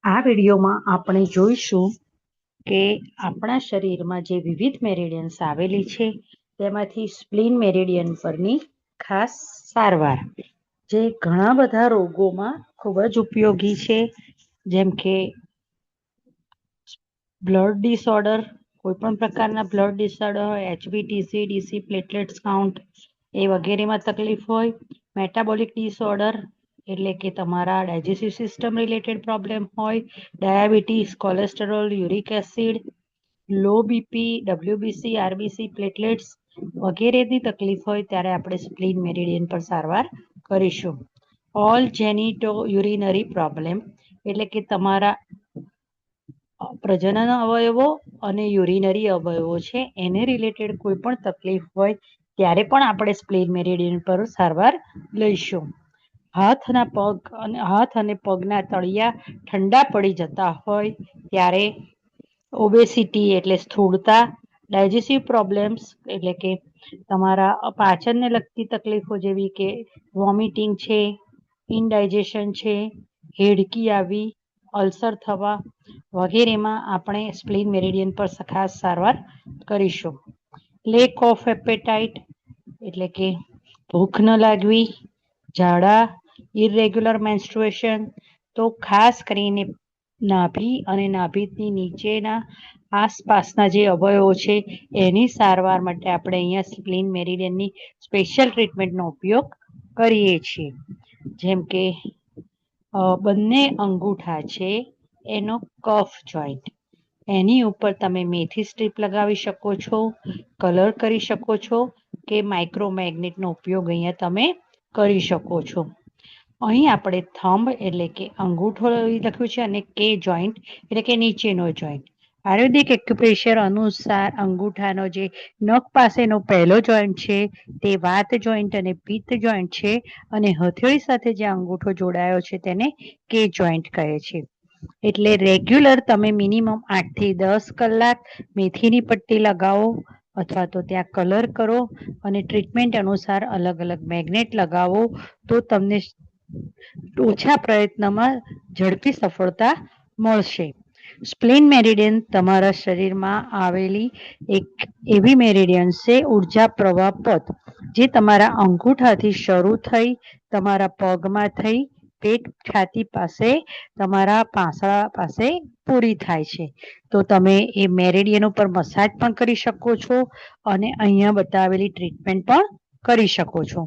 આ વિડીયોમાં આપણે જોઈશું કે આપણા શરીરમાં જે વિવિધ મેરિડિયન્સ આવેલી છે તેમાંથી સ્પ્લીન મેરિડિયન પરની ખાસ સારવાર જે ઘણા બધા રોગોમાં ખૂબ જ ઉપયોગી છે, જેમ કે બ્લડ ડિસઓર્ડર, કોઈ પણ પ્રકારના બ્લડ ડિસઓર્ડર હોય, HbTC, DC, પ્લેટલેટ્સ કાઉન્ટ એ વગેરેમાં તકલીફ હોય, મેટાબોલિક ડિસઓર્ડર એટલે કે તમારા ડાયજેસ્ટિવ સિસ્ટમ રિલેટેડ પ્રોબ્લેમ હોય, diabetes, cholesterol, uric acid, low BP, WBC, RBC, platelets વગેરેની તકલીફ હોય ત્યારે આપણે સ્પ્લીન મેરિડિયન પર સારવાર કરીશું. ઓલ જેનિટો યુરિનરી પ્રોબ્લેમ એટલે કે તમારા પ્રજનન અવયવો અને યુરિનરી અવયવો છે એને રિલેટેડ કોઈ પણ તકલીફ હોય ત્યારે પણ આપણે સ્પ્લીન મેરિડિયન પર સારવાર લઈશું. હાથ અને પગના તળિયા ઠંડા પડી જતા હોય ત્યારે ઓબેસિટી એટલે સ્થૂળતા, ડાયજેસ્ટિવ પ્રોબ્લેમ્સ એટલે કે તમારા પાચનને લગતી તકલીફો જેવી કે વોમિટિંગ છે, ઇનડાઇજેશન છે, હેડકી આવી, અલ્સર થવા વગેરેમાં આપણે સ્પ્લીન મેરિડિયન પર ખાસ સારવાર કરીશું. લેક ઓફ એપેટાઇટ એટલે કે ભૂખ ન લાગવી, ઝાડા, ઇરેગ્યુલર મેન્સ્ટ્રુએશન, તો ખાસ કરીને નાભી અને નાભીની નીચેના આસપાસના જે અવયવો છે એની સારવાર માટે આપણે અહીંયા સ્પ્લીન મેરિડિયનની સ્પેશિયલ ટ્રીટમેન્ટનો ઉપયોગ કરીએ છીએ. જેમ કે બંને અંગૂઠા છે એનો કફ જોઈન્ટ, એની ઉપર તમે મેથી સ્ટ્રીપ લગાવી શકો છો, કલર કરી શકો છો કે માઇક્રોમેગ્નેટનો ઉપયોગ અહીંયા તમે કરી શકો છો. અહીં આપણે થંબ એટલે કે અંગૂઠો લખ્યું છે અને કે જોઈન્ટ એટલે કે નીચેનો જોઈન્ટ. આયુર્વેદિક એક્યુપ્રેશર અનુસાર અંગૂઠાનો જે નખ પાસેનો પહેલો જોઈન્ટ છે તે વાત જોઈન્ટ અને પિત્ત જોઈન્ટ છે અને હથેળી સાથે જે અંગૂઠો જોડાયો છે તેને કે જોઈન્ટ કહે છે. એટલે રેગ્યુલર તમે મિનિમમ 8 થી 10 કલાક મેથીની પટ્ટી લગાવો અથવા તો ત્યાં કલર કરો અને ટ્રીટમેન્ટ અનુસાર અલગ અલગ મેગ્નેટ લગાવો તો તમને ઓછા પ્રયત્નમાં ઝડપી સફળતા મળશે. સ્પ્લીન મેરિડિયન તમારા શરીરમાં આવેલી એક એવી મેરિડિયન છે ઉર્જા પ્રવાહ પથ જે તમારા અંગૂઠાથી શરૂ થઈ તમારા પગમાં થઈ પેટ છાતી પાસે તમારા પાંસળા પાસે પૂરી થાય છે. તો તમે એ મેરિડિયન ઉપર મસાજ પણ કરી શકો છો અને અહીંયા બતાવેલી ટ્રીટમેન્ટ પણ કરી શકો છો.